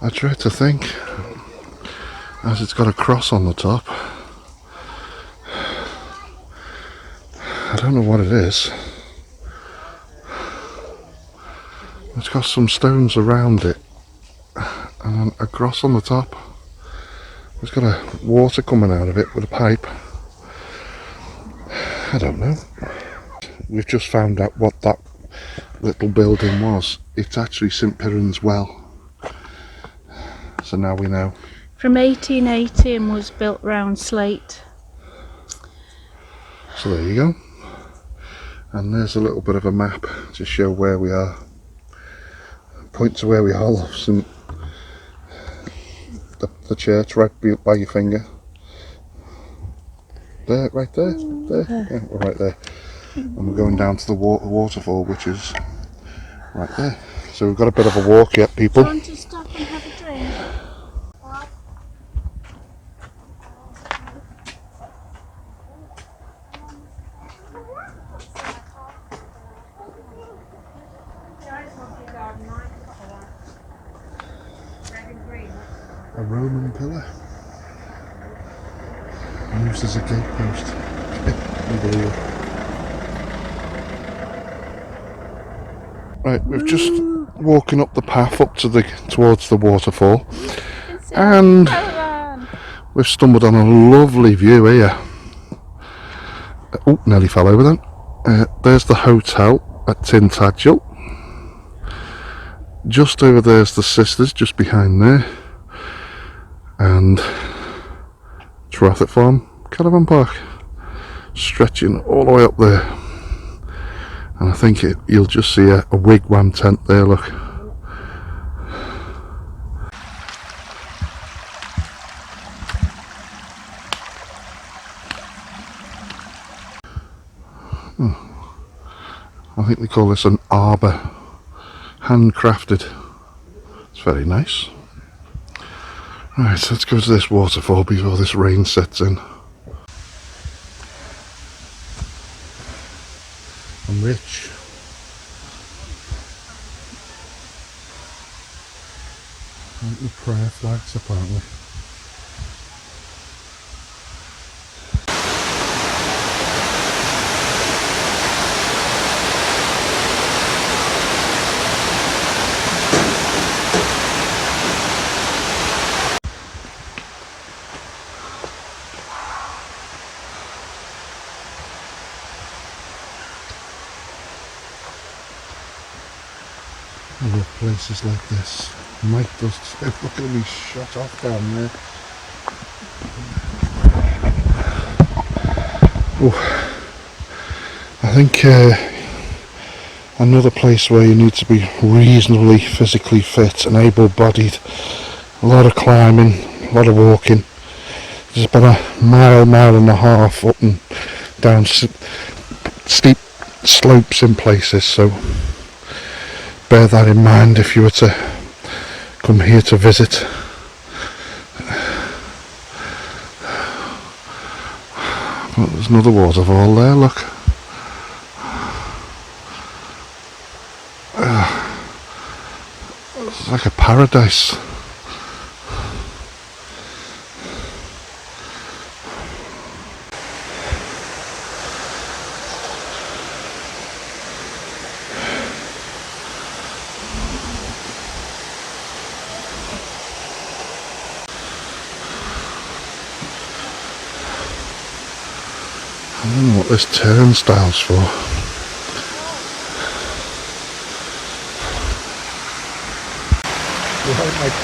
I dread to think, as it's got a cross on the top. I don't know what it is. It's got some stones around it and a cross on the top. It's got a water coming out of it with a pipe. I don't know. We've just found out what that little building was. It's actually St Piran's Well. So now we know. From 1880 and was built round slate. So there you go. And there's a little bit of a map to show where we are. Point to where we are, loves, and the church right by your finger. There, right there. There. Yeah, we're right there. And we're going down to the waterfall, which is right there. So we've got a bit of a walk yet, people. Do you want to stop and have a drink? A Roman pillar used as a gatepost. Unbelievable. Right, we've just walking up the path up to towards the waterfall, and we've stumbled on a lovely view here. Oh, nearly fell over then. There's the hotel at Tintagel. Just over there's the Sisters, just behind there. And Trafford Farm Caravan Park, stretching all the way up there. And I think you'll just see a wigwam tent there, look. I think they call this an arbour, handcrafted. It's very nice. Right, so let's go to this waterfall before this rain sets in. I'm rich. Aren't the prayer flags apparently? I love places like this. Mike does too. Look at me shut off down there. Oh, I think another place where you need to be reasonably physically fit and able-bodied. A lot of climbing, a lot of walking. There's about a mile and a half up and down steep slopes in places, so bear that in mind if you were to come here to visit. But there's another waterfall there, look. It's like a paradise. I don't know what this turnstile's for. Right,